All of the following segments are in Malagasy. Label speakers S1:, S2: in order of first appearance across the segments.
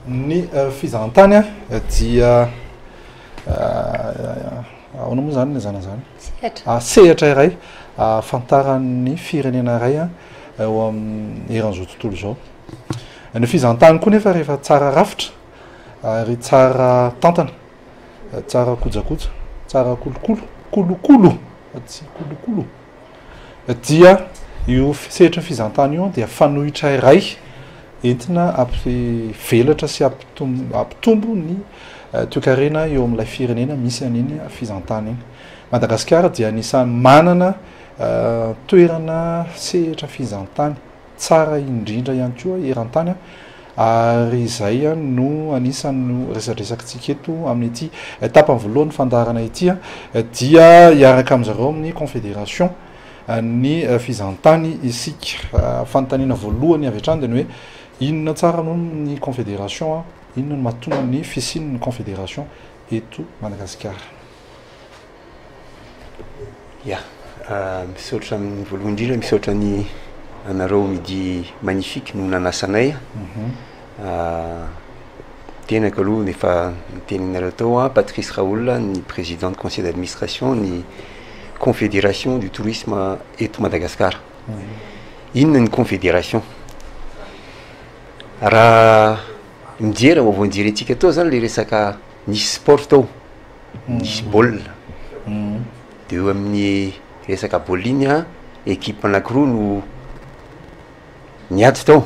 S1: Ny fizahantany dia ahoana moa zany zana zany sehatra iray ahafantaran'ny firenena iray eo amin'ny eran'izao tontolo izao. Ny fizahantany koa nefa rehefa tsara rafitra ary tsara tantana, tsara kojakoja, tsara kolokolo tsy kolokolo dia io sehatra ny fizahantany io dia fanohitra iray entina ampivelatra sy ampitombo ny toe-karena eo amin'ilay firenena misy an'iny fizahantany iny. Madagasikara dia anisany manana toerana sehatra fizahantany tsara indrindra ihany koa eran-tany ary izay no anisany resadresakantsika eto amin'ity etapany voalohany fandarana ity dia hiaraka amin'izareo amin'ny confédération ny fizahantany isika fanontaniana voalohany avy hatrany dia ny hoe inona tsara no ny confédération inona no mahatonga ny fisian'ny confédération eto Madagasikara.
S2: Ya, misaotra amin'ny voalohany indrindra misaotra ny anareo midi magnifique no nanasanay. Tenako aloha nefa niteninareo tao Patrice Raoul, ny président du conseil d'administration ny confédération du tourisme eto Madagasikara. Inona ny confédération? Raha mijery vao mijerentsika tao zany le resaka nisy sport tao, nisy baolina dia eo amin'ny resaka baolina iny équipe anankiroa no niady tao,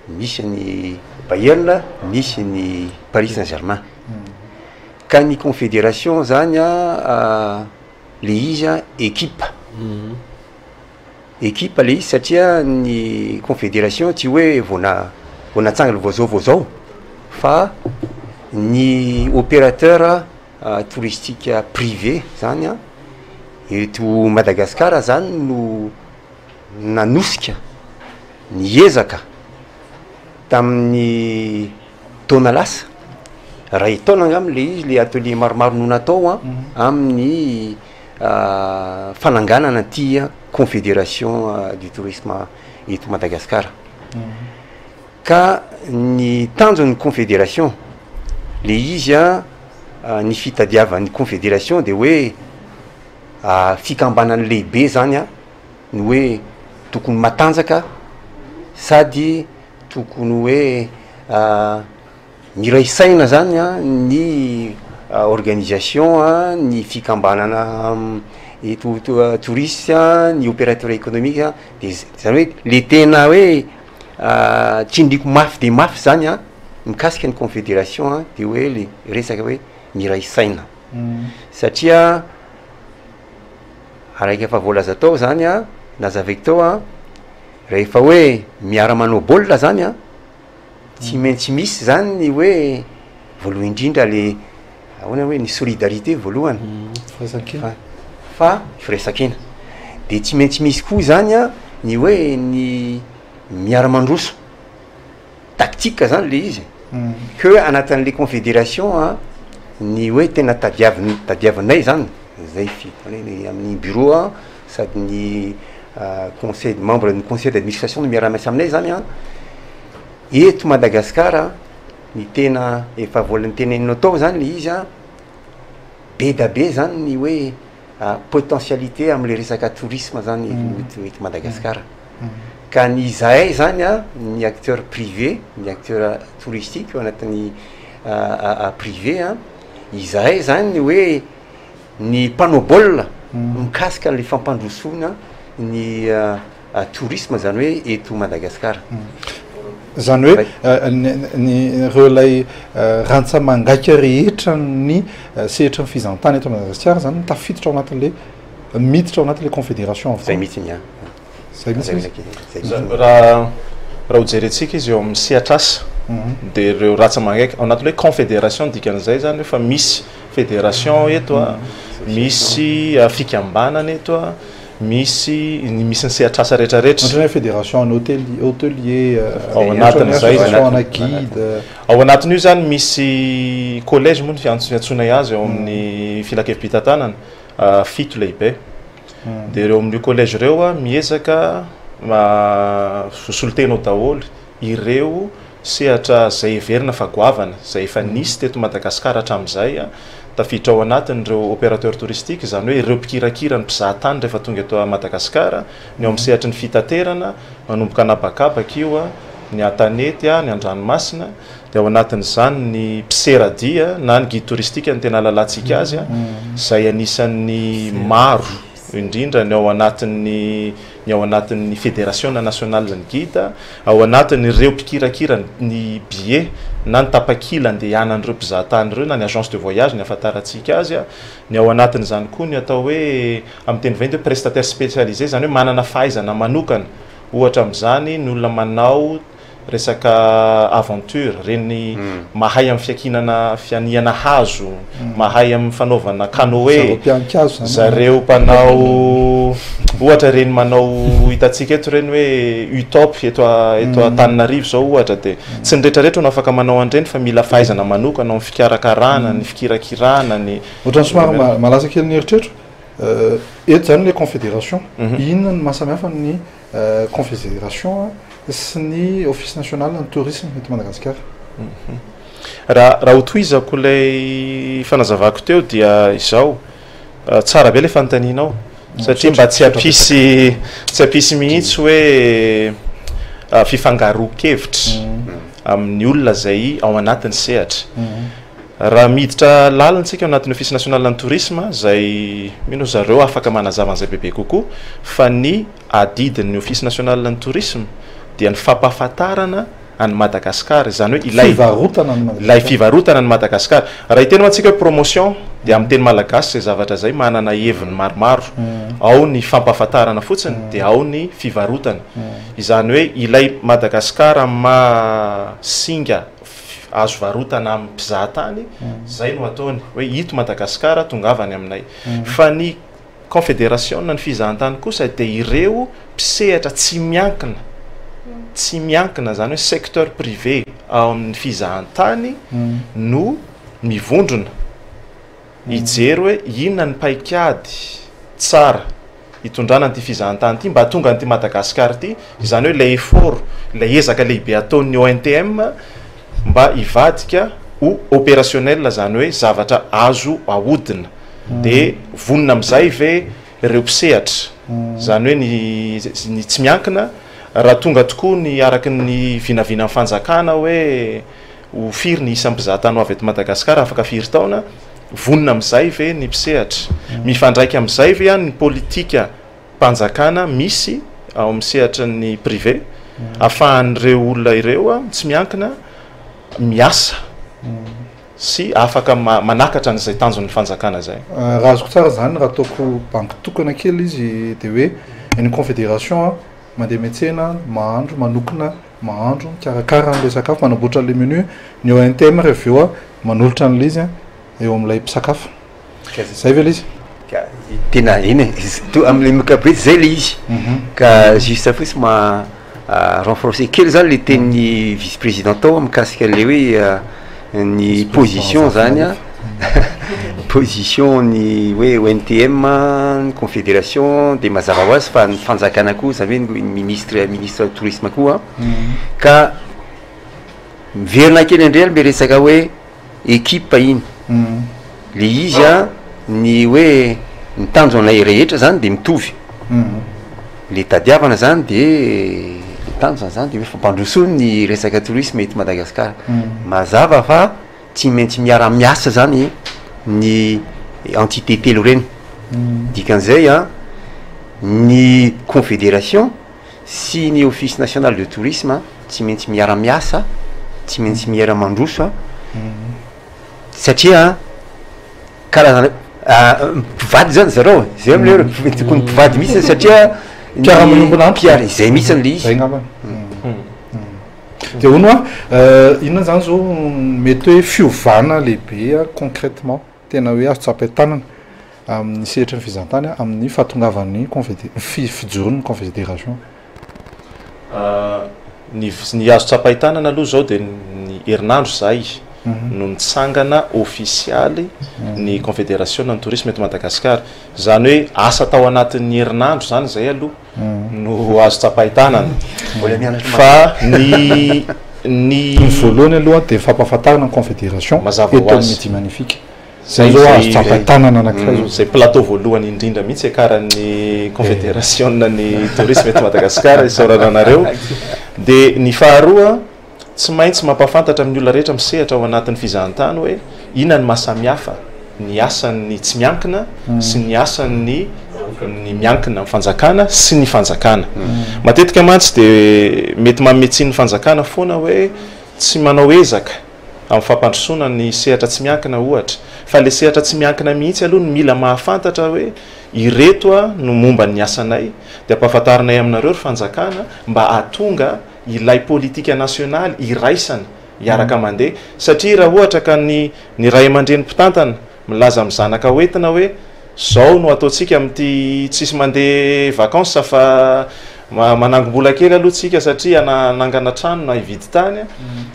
S2: misy ny Bayern, misy ny Paris Saint-Germain. Ka ny confédération zany le izy équipe équipe le izy satria ny confédération tsy hoe vao natsangana vao zao fa ny opérateur touristique privé zany eto Madagasikara zany no nanosika niezaka tamin'ny taona lasa ray taona angamba le izy le atelier maromaro no natao amin'ny fananganana ty confédération du tourisme eto Madagasikara. Ka ny tanjon'ny confédération le izy ny fitadiavan'ny confédération dia hoe fikambanany lehibe zany ny hoe tokony matanjaka sady tokony hoe miray saina zany ny organisation ny fikambanana eto touriste ny opérateur économique dia zany hoe le tena hoe tsindriko mafy de mafy zany mikasika ny confédération dia hoe le resaka hoe miray saina satria araiky efa voalaza tao zany nazaveko tao rehefa hoe miara manao baolina zany tsy maintsy misy zany ny hoe voalohany indrindra le ahoana hoe ny solidarité voalohany fa firesakena dia tsy maintsy misy koa zany ny hoe ny miara mandroso tactique zany le izy que anatin'le confédération ny hoe tena tadiavinay zany zay amin'ny bureau sady ny conseil membre ny conseil d'administration no miara-miasa aminay zany eto Madagasikara ny tena efa volany teneninao tao zany le izy be da be zany ny hoe potentialité amin'le resaka tourisme zany eto Madagasikara. Ka ny zahay zany ny acteur privé ny acteur touristique ao anatin'ny privé izahay zany ny hoe ny mpanao baolina mikasika le fampandrosoana ny tourisme zany hoe eto Madagasikara.
S1: Zany hoe ny reo lay rantsa mangaika rehetra ny sehatra ny fizahantany eto Madagasikara zany tafiditra ao anatin'le miditra ao anatin'le confédération
S2: zay mihitsy ny
S3: raha hojerentsika izy eo amin'ny sehatrasa dia reo ratsa mangaika ao anatin'le hoe confédération dikan'izay zany efa misy fédération eto misy fikambanana eto misy ny sehatrasa rehetrarehetra
S1: fédération hôtelier
S3: ao anatin'izay
S1: guide
S3: ao anatin'io zany misy collège moa ny fiantsonay azy ao amin'ny filakevim-pitantanana fito lehibe dia ireo amin'io collège ireo miezaka solotenao daholo ireo sehatra zay everina fa goavana zay efa nisy teto Madagasikara hatramin'izay tafiditra ao anatin'ireo opérateur touristique zany hoe ireo mpikirakira ny mpizahatany rehefa tonga eto Madagasikara ny ao amin'ny sehatry ny fitaterana manomboka anabakabaka io ny Antanety ny Andranomasina dia ao anatin'izany ny Pseradia na ny guide touristique ny tena lalantsika azy zay anisan'ny maro indrindra ny ao anatin'ny fédération nationale ny guide ao anatin'ireo mpikirakira ny billet na ny tapakila andeha hanan'ireo mpizahatany ireo na ny agence de voyage ny ahafantarantsika azy ny ao anatin'izany koa ny atao hoe amin'ny teny vaventy hoe prestataire spécialisé zany hoe manana fahaizana manokana ohatra amin'izany ny olona manao resaka aventure reny mahay amin'ny fianiana hazo mahay amin'ny fanaovana canoë zareo mpanao ohatra reny manao hitantsika eto reny hoe utop eto Antananarivo zao ohatra de tsy ny rehetrarehetra no afaka manao andreny fa mila fahaizana manokana amin'ny fikarakarana ny fikirakirana ny
S1: ohatrany somary malaza kely ny eritreritro eto zany le confédération inona ny mahasamihafa ny confédération sy ny office national ny tourisme eto Madagasikara
S3: raha hotoizako ilay fanazavako teo dia izao tsara be le fanontanianao satria mba tsy hampisy mihitsy hoe fifangaroan-kevitra amin'ny olona zay ao anatin'ny sehatra raha miditra lalantsika ao anatin'ny office national ny tourisme zay mino zareo afaka manazavan'izay bebe kokoa fa ny adidin'ny office national ny tourisme dia ny fampahafantarana any Madagasikara zany hoe ilay fivarotana ny Madagasikara raha iteny mantsika hoe promotion dia amin'ny teny malagasy zay zavatra zay manana heviny maromaro ao ny fampahafantarana fotsiny dia ao ny fivarotana izany hoe ilay Madagasikara singa azo varotana amin'ny mpizahatany zay no ataony hoe ito Madagasikara tongavany aminay fa ny confédération ny fizahantany kosa dia ireo mpisehatra tsy miankina zany hoe secteur privé ao amin'ny fizahantany no mivondrona hijery hoe inona ny paikady tsara hitondrana an'ity fizahantany ity mba tonga an'ity Madagasikara ity izany hoe ilay effort ilay ezaka lehibe ataon'ny ONTM mba hivadika ho opérationnel zany hoe zavatra azo ahodina dia vonona amin'izay ve ireo mpisehatra zany hoe ny tsy miankina raha tonga tokoa ny araky ny vinavina amin'ny fanjakana hoe ho firy ny isan'ny mpizahatany ho avy eto Madagasikara afaka firy taona vonona amin'izay ve ny mpisehatra mifandraika amin'izay ve ny politika mpanjakana misy ao amin'ny sehatra ny privé ahafahan'ireo olona ireo tsy miankina miasa sy afaka manakatra n'izay tanjon'ny fanjakana zay
S1: raha azoko tsara zany raha ataoko banky tokana kely izy dia hoe ny confédération mandeha metsena mahandro manokana mahandro mikarakara n'ilay sakafo manamboatra le menu ny ONTM rehefa eo manolotra n'ilay izy eo amin'ilay mpisakafo zay ve le izy
S2: tena iny amin'ilay mikabrety zay le izy ka juste fotsy renforcer kely zany le tenin'ny vice président tao mikasika le hoe ny position zany position ny hoe ONTM ny confédération de mazava ho azy fa ny fanjakana koa zany hoe ministre tourisme koa ka miverina kely indray le resaka hoe équipe iny le izy ny hoe ny tanjonay rehetra zany de mitovy le tadiavana zany de tanjona zany de hoe fampandrosoany ny resaka tourisme eto Madagasikara mazava fa tsy maintsy miara-miasa zany ny entité telo reny dikan'izay ny confédération sy ny office national de tourisme tsy maintsy miara-miasa tsy maintsy miara-mandroso satria karazana mpivady zany zareo zay am'le tokony mpivady mihitsy satria zay mihitsy an'le izy
S1: dia ono inona zany zao mety hoe fiovana lehibe concrètement tena hoe azo tsapa tanana amin'ny sehatra ny fizahantany amin'ny fahatongavan'ny fijoron'ny confédération
S3: ny azo tsapa tanana aloha zao dia ny herinandro zay no nitsangana ofisialy ny confédération ny tourisme eto Madagasikara zany hoe asa tao anatin'ny herinandro zany zay aloha no azo tsapaitanana fa
S1: ny voalohany aloha de fampahafantarana confédération eto mety magnifique zay tanana anankiray
S3: zay plateau voalohany indrindra mihitsy akaran'ny confédération ny tourisme eto Madagasikara isaorana anareo de ny faharoa tsy maintsy mampafantatra amin'ny olona rehetra misehatra ao anatin'ny fizahantany hoe inona ny mahasamihafa ny asan'ny tsy miankina sy ny asan'ny miankina amin'ny fanjakana sy ny fanjakana matetika mantsy de mety mametsiny fanjakana foana hoe tsy manao ezaka amin'ny fampandrosoana ny sehatra tsy miankina ohatra fa le sehatra tsy miankina mihitsy aloha ny mila mahafantatra hoe ireto no momba ny asanay de ampahafantarinay aminareo ry fanjakana mba ahatonga ilay politika nasionaly iraisana iaraka mandeha satria raha ohatra ka ny ray aman-dreny mpitantana milaza amin'ny zanaka hoentina hoe zao no ataontsika amin'ity tsisy mandeha vacances fa manangom-bola kely aloha tsika satria nangana trano na ividy tany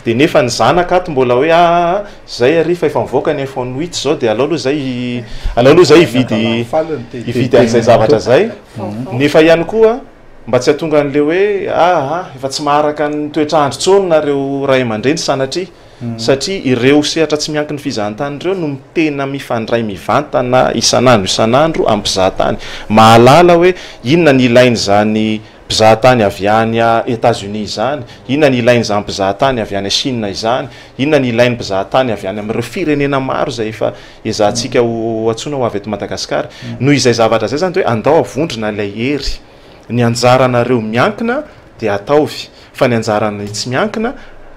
S3: de nefa ny zanaka ato mbola hoe zay arifa efa mivoaka ny iPhone 8 zao de alao aloha zay ividy an'izay zavatra zay nefa ihany koa mba tsy hatonga an'le hoe efa tsy maharaka ny toetrandro tsony nareo ray aman-dreny sanatria satria ireo sehatra tsy miankiny fizahantany ireo no tena mifandray mivantana isanandro amin'ny mpizahatany mahalala hoe inona ny ilainy zany mpizahatany avy any États-Unis zany inona ny ilainy zany mpizahatany avy any Chine izany inona ny ilainy mpizahatany avy any amin'ireo firenena maro zay efa ezahantsika ho atsoina ho avy eto Madagasikara noho izay zavatra zay zany hoe andao avondrina ilay hery ny anjaranareo miankina de ataovy fa ny anjarany tsy miankina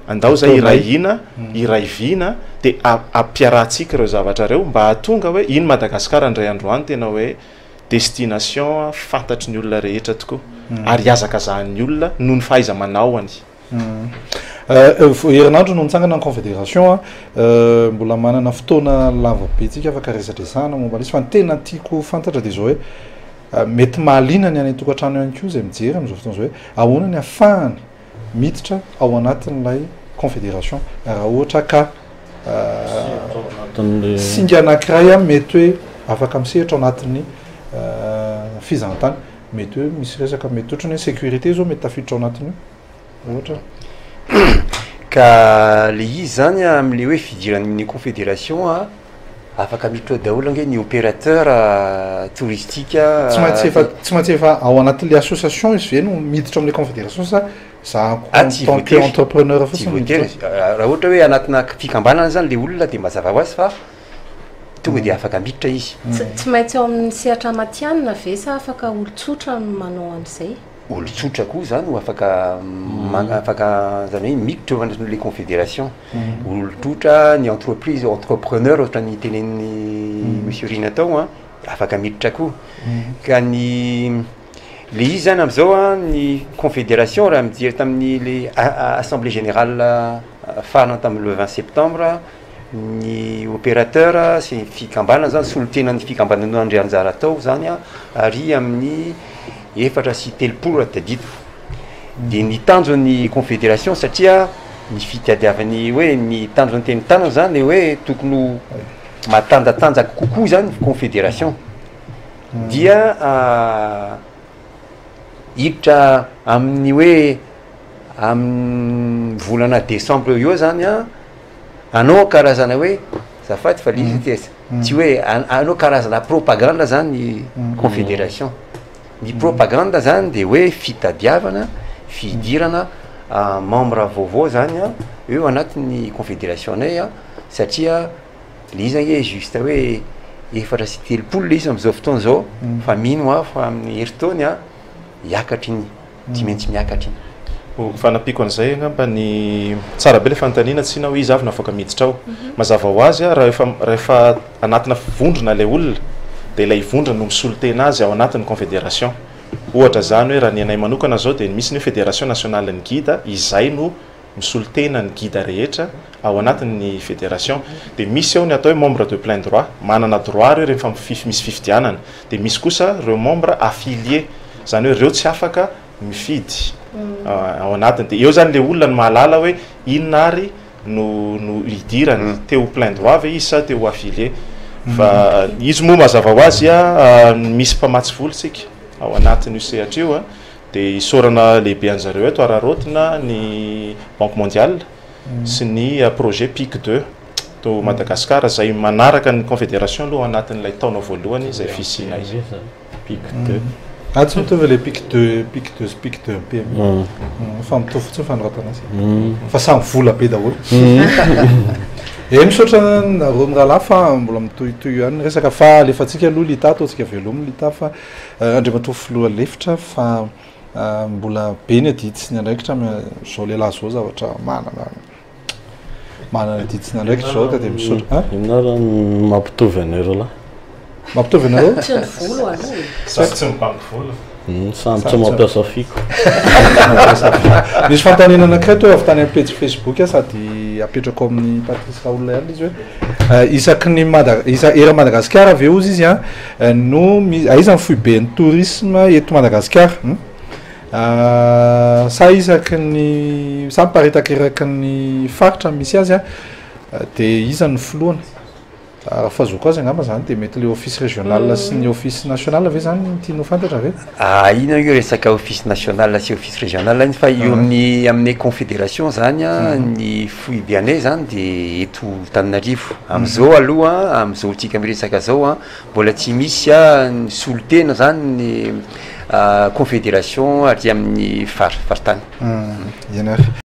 S3: andao zay irahina iraivina de ampiarahantsika ireo zavatra reo mba hatonga hoe iny Madagasikara ndray androany tena hoe destination fantatry ny olona rehetra tokoa ary azaka zahan'ny olona noho ny fahaiza manaoany
S1: herinandro no mitsangana ny confédération mbola manana fotoana lava be tsika afaka resadresahana momba izy fa ny tena tiako fantatra de zao hoe mety mahaliana ny any tokantrano ihany koa zay mijery am'izao fotoana zao hoe ahoana ny ahafahany miditra ao anatin'ilay confédération raha ohatra ka singa anankiray mety hoe afaka misehatra ao anatin'ny fizahantany mety hoe misy resaka mety ohatrany hoe sécurité zao mety tafiditra ao anatiny ohatra
S2: ka le izy zany am'le hoe fidiran'ny confédération afaka miditra daholo ange ny opérateur touristique
S1: tsy maintsy efa ao anatin'le association izy ve no miditra am'le confédération sa tant que entrepreneur fotsiny
S2: raha ohatra hoe anatina fikambanana zany le olona de mazava ho azy fa tonga de afaka miditra izy
S4: tsy maintsy ao amin'ny sehatra matianina ve sa afaka olo-tsotra manao an'izay
S2: olo-tsotra koa zany no afaka zany hoe miditra eo anatin'le confédération olo-tsotra ny entrepreneur ohatra ny tenen'ny monsieur Rina tao afaka miditra koa ka ny le izy zany am'izao ny confédération raha mijery tamin'ny le assemblée générale farana tamin'ny le 20 septembre ny opérateur sy fikambanana zany solotenan'ny fikambanana andry anjara tao zany ary amin'ny efatra sy telopolo raha tadito de ny tanjon'ny confédération satria ny fitadiavany hoe ny tanjony teny tanana zany hoe tokony matanjatanjaka kokoa zany confédération dia hiditra amin'ny hoe amin'ny volana décembre eo zany anao karazana hoe zafady fa lizy tesa tsy hoe anao karazana propagande zany confédération ny propagande zany de hoe fitadiavana fidirana membre vaovao zany eo anatin'ny confédération nay satria le izy zany juste hoe efatra sy telopolo le izy am'izao fotoana zao fa mino fa amin'ny heritaony hiakatra iny tsy maintsy miakatra iny
S3: fanapiko an'izay angamba ny tsara be le fanontaniana tsy na hoe izy avy nafoaka miditra ao mazava ho azy rehefa anatina vondrona le olona de ilay vondrona no misolo tena azy ao anatin'ny confédération ohatra zany hoe raha ny anay manokana zao de misy ny fédération nationale ny guida izay no misolo tena ny guida rehetra ao anatin'ny fédération de misy ao ny atao hoe membre de plein droit manana droit reo rehefa misy fifidianana de misy kosa reo membre affilié zany hoe reo tsy afaka mifidy ao anatiny de eo zany le olona ny mahalala hoe inona ary no idirany teo plein droit ve izy sa teo affilié fa izy moa mazava ho azy misy mpamatsy volo tsika ao anatin'io sehatra io dia isorana lehibe an'zareo eto ararotina ny banque mondiale sy ny projet PIC 2 to Madagasikara zay manaraka ny confédération aloha anatin'ilay taona voalohany zay fisiana izy
S5: PIC 2
S1: tsy mitovy le PIC 2 PIC 2 PME fa mitovy fotsiny fanoratana azy fa samy vola be daholo misaotra ro mirahalahy fa mbola mitohitohy ihany resaka fa alefatsika aloha lita ataontsika velomy lita fa andriamatovy filoha lefitra fa mbola be ny adiditsy ny andraikitra zao lehilahy zao zavatra manana adiditsy ny andraikitra zao ka dia misaotra
S5: ina raha mampitovy anareo lahy
S1: mampitovy anareo
S4: tsy ny volo aloha
S3: tsy mibanky vola
S5: samy tsy mampiasa fiko
S1: misy fantanina anankiray to avy tany amin'ny page Facebook sady apetrako amin'ny Patrice Raoul ihany izy hoe isaky ny era Madagasikara ave ozy izy no aiza ny foiben'ny tourisme eto Madagasikara sa isaky ny sa miparitaka eraky ny faritra misy azy dia iza ny filohana raha fazoko azy angamba zany dia mety le office régional sy ny office national ave zany tianao fantatra ave
S2: ina io resaka office national sy office régional iny fa io amin'ny confédération zany ny foibenay zany dia eto Tananarivo am'izao aloha am'izao tsika miresaka zao mbola tsy misy ny solotena zany ny confédération ary amin'ny faritany